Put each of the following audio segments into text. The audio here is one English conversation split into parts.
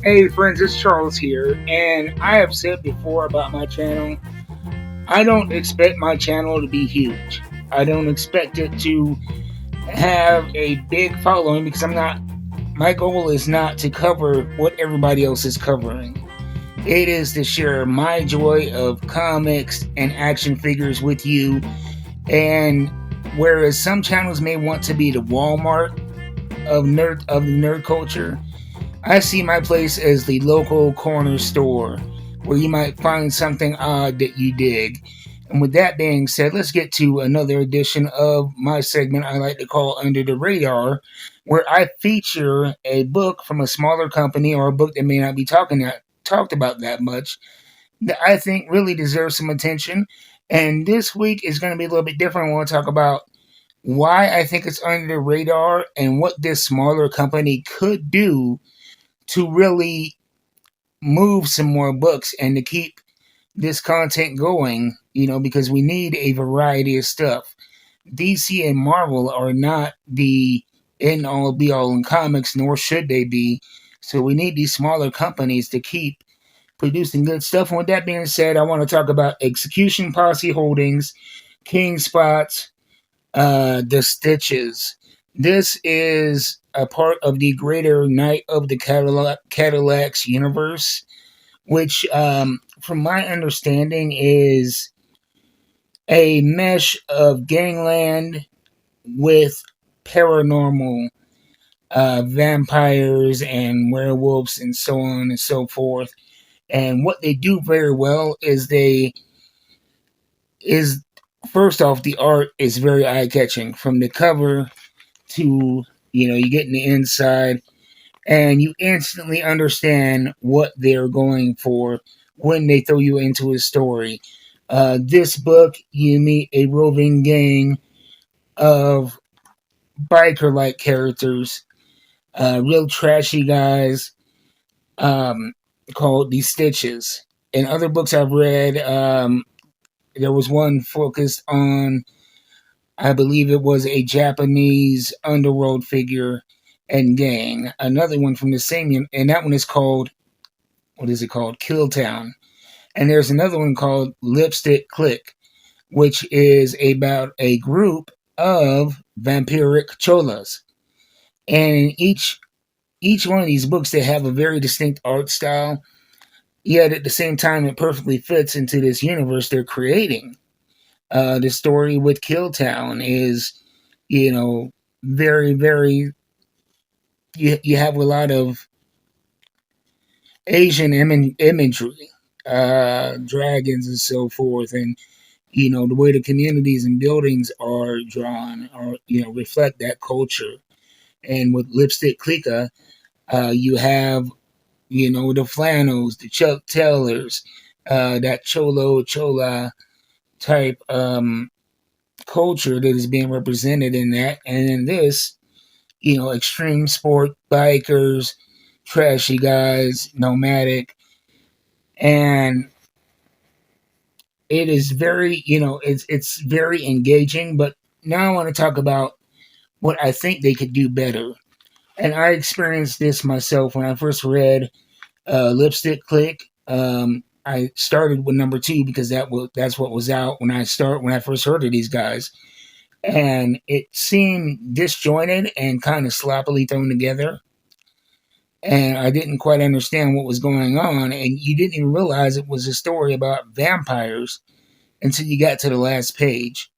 Hey friends, it's Charles here, and I have said before about my channel, I don't expect my channel to be huge. I don't expect it to have a big following because my goal is not to cover what everybody else is covering. It is to share my joy of comics and action figures with you, and whereas some channels may want to be the Walmart of the nerd culture, I see my place as the local corner store where you might find something odd that you dig. And with that being said, let's get to another edition of my segment I like to call Under the Radar, where I feature a book from a smaller company or a book that may not be talked about that much that I think really deserves some attention. And this week is going to be a little bit different. I want to talk about why I think it's under the radar and what this smaller company could do to really move some more books and to keep this content going, because we need a variety of stuff. DC and Marvel are not the end all be all in comics, nor should they be. So we need these smaller companies to keep producing good stuff. And with that being said, I want to talk about Execution Posse Holdings, Keenspot, the Stitches. This is a part of the greater Night of the Cadillacs universe, which, from my understanding, is a mesh of gangland with paranormal vampires and werewolves and so on and so forth. And what they do very well is first off, the art is very eye catching from the cover to you get in the inside and you instantly understand what they're going for when they throw you into a story. This book, you meet a roving gang of biker like characters, real trashy guys, called the Stitches. In other books I've read, there was one focused on, I believe it was a Japanese underworld figure and gang. Another one from the same, and that one is called, what is it called? Kill Town. And there's another one called Lipstick Click, which is about a group of vampiric cholas. And in each one of these books, they have a very distinct art style, yet at the same time, it perfectly fits into this universe they're creating. The story with Kill Town is, very, very. You have a lot of Asian imagery, dragons and so forth, and the way the communities and buildings are drawn or reflect that culture. And with Lipstick Clica, you have the flannels, the Chuck Taylors, that chola type culture that is being represented in that, and in this, extreme sport bikers, trashy guys, nomadic, and it is very, it's very engaging. But now I want to talk about what I think they could do better. And I experienced this myself when I first read Lipstick Click. I started with number 2 because that's what was out when I first heard of these guys, and it seemed disjointed and kind of sloppily thrown together. And I didn't quite understand what was going on, and you didn't even realize it was a story about vampires until you got to the last page.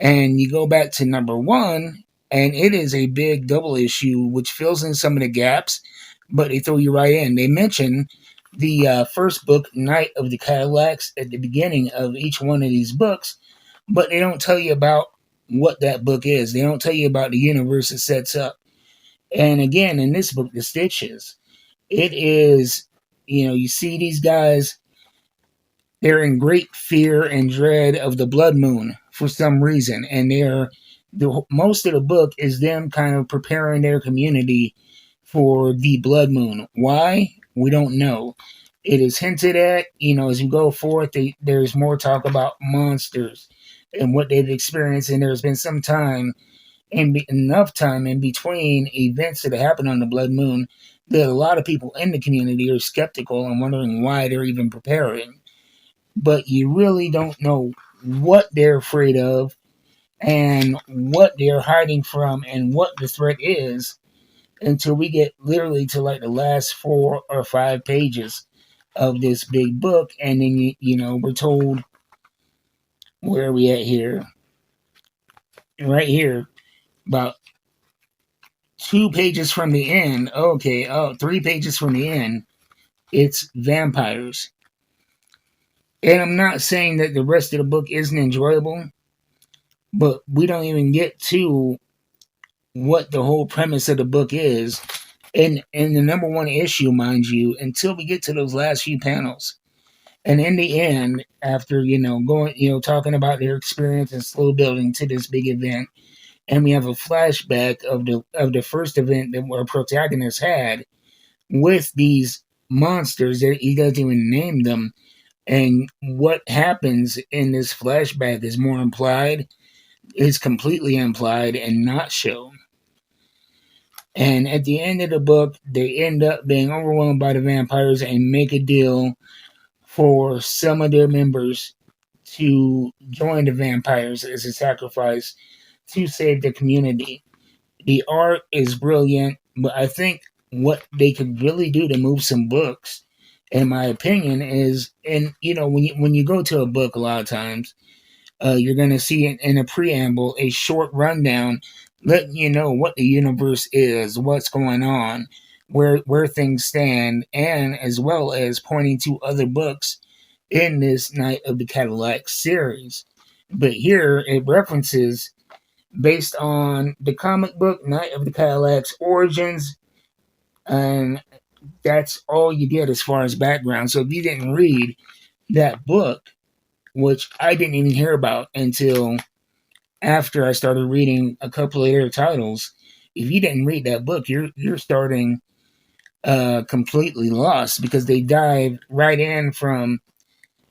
And you go back to number 1, and it is a big double issue which fills in some of the gaps, but they throw you right in. They mention the first book, Night of the Cadillacs, at the beginning of each one of these books, but they don't tell you about what that book is. They don't tell you about the universe it sets up. And again, in this book, The Stitches, it is, you see these guys, they're in great fear and dread of the blood moon for some reason. And most of the book is them kind of preparing their community for the blood moon. Why? We don't know. It is hinted at, as you go forth, there's more talk about monsters and what they've experienced. And there's been some time and enough time in between events that happen on the blood moon that a lot of people in the community are skeptical and wondering why they're even preparing. But you really don't know what they're afraid of and what they're hiding from and what the threat is until we get literally to like the last 4 or 5 pages of this big book. And then, we're told, where are we at here? Right here, about 2 pages from the end. Okay, 3 pages from the end, it's vampires. And I'm not saying that the rest of the book isn't enjoyable, but we don't even get to what the whole premise of the book is. And the number one issue, mind you, until we get to those last few panels. And in the end, after, going, talking about their experience and slow building to this big event, and we have a flashback of the first event that our protagonist had with these monsters that he doesn't even name them. And what happens in this flashback is more implied, is completely implied and not shown. And at the end of the book, they end up being overwhelmed by the vampires and make a deal for some of their members to join the vampires as a sacrifice to save the community. The art is brilliant, but I think what they could really do to move some books, in my opinion, is, and when you go to a book, a lot of times you're going to see in a preamble a short rundown letting you know what the universe is, what's going on, where things stand, and as well as pointing to other books in this Night of the Cadillacs series. But here it references based on the comic book Night of the Cadillacs Origins, and that's all you get as far as background. So if you didn't read that book, which I didn't even hear about until after I started reading a couple of their titles, if you didn't read that book, you're starting completely lost, because they dive right in from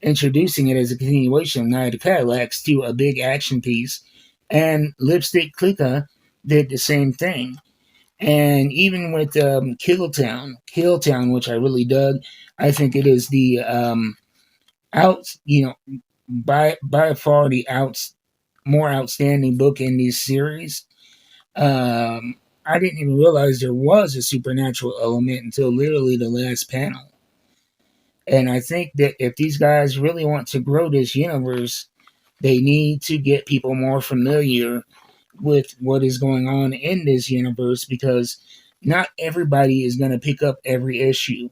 introducing it as a continuation of Night of the Cadillacs to a big action piece. And Lipstick Clicker did the same thing. And even with Killtown, which I really dug, I think it is the out, by far the more outstanding book in this series. I didn't even realize there was a supernatural element until literally the last panel. And I think that if these guys really want to grow this universe, they need to get people more familiar with what is going on in this universe, because not everybody is going to pick up every issue.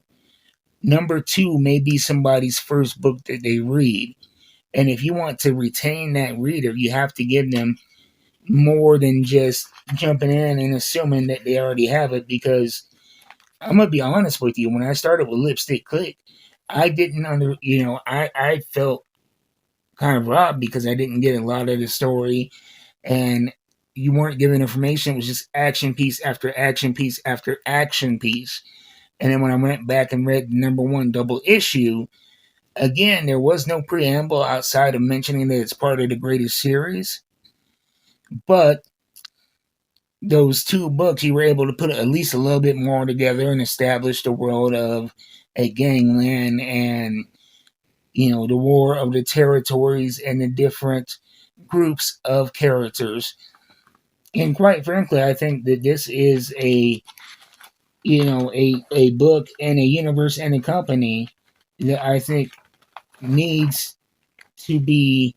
Number two may be somebody's first book that they read. And if you want to retain that reader, you have to give them more than just jumping in and assuming that they already have it. Because I'm going to be honest with you, when I started with Lipstick Click, I didn't I felt kind of robbed because I didn't get a lot of the story, and you weren't given information. It was just action piece after action piece after action piece. And then when I went back and read the number one double issue, again, there was no preamble outside of mentioning that it's part of the greatest series. But those two books, you were able to put at least a little bit more together and establish the world of a gangland and, the war of the territories and the different groups of characters. And quite frankly, I think that this is a book and a universe and a company that I think needs to be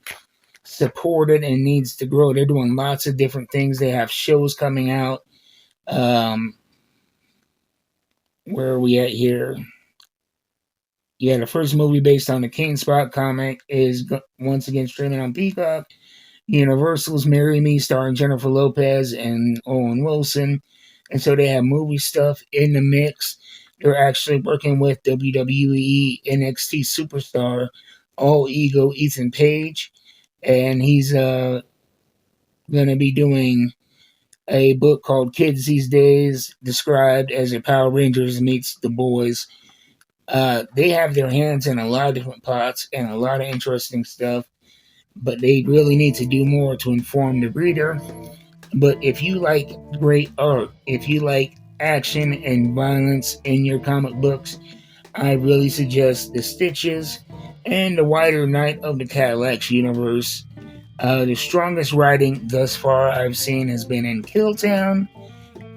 supported and needs to grow. They're doing lots of different things. They have shows coming out. Where are we at here? Yeah, the first movie based on the Keenspot comic is once again streaming on Peacock. Universal's Marry Me, starring Jennifer Lopez and Owen Wilson. And so they have movie stuff in the mix. They're actually working with WWE NXT superstar All Ego Ethan Page. And he's going to be doing a book called Kids These Days, described as a Power Rangers meets The Boys. They have their hands in a lot of different pots and a lot of interesting stuff, but they really need to do more to inform the reader. But if you like great art, if you like action and violence in your comic books, I really suggest the Stitches and the wider Night of the Cadillacs universe. The strongest writing thus far I've seen has been in Killtown,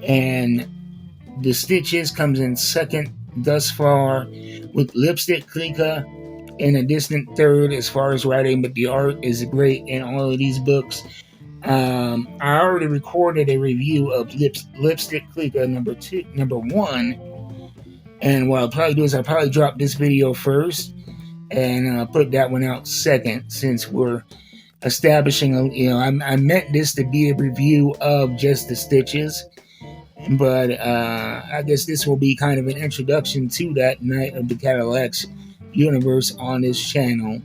and the Stitches comes in second thus far, with Lipstick Klika in a distant third as far as writing, but the art is great in all of these books. I already recorded a review of Lipstick Klika number one, and what I'll probably do is I'll probably drop this video first and put that one out second, since we're establishing I meant this to be a review of just the Stitches, but I guess this will be kind of an introduction to that Night of the Cadillacs universe on this channel.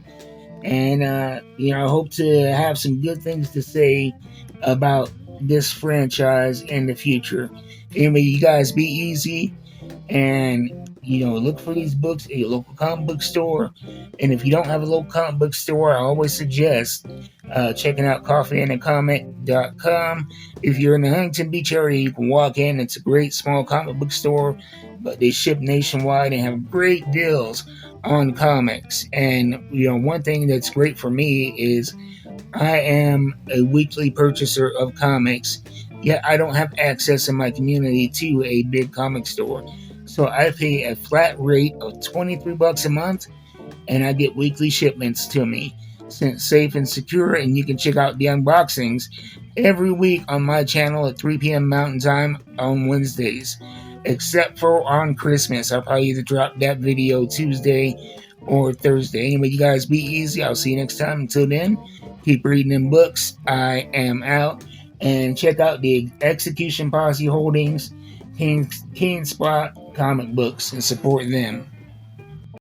And I hope to have some good things to say about this franchise in the future. Anyway, you guys be easy, and look for these books at your local comic book store. And if you don't have a local comic book store, I always suggest checking out coffeeandthecomic.com. If you're in the Huntington Beach area, you can walk in. It's a great small comic book store, but they ship nationwide and have great deals on comics. And one thing that's great for me is I am a weekly purchaser of comics, yet I don't have access in my community to a big comic store. So I pay a flat rate of $23 a month, and I get weekly shipments to me, sent safe and secure. And you can check out the unboxings every week on my channel at 3 p.m. Mountain Time on Wednesdays, except for on Christmas. I'll probably either drop that video Tuesday or Thursday. Anyway, you guys be easy. I'll see you next time. Until then, keep reading them books. I am out. And check out the Execution Posse Holdings Keenspot comic books and support them.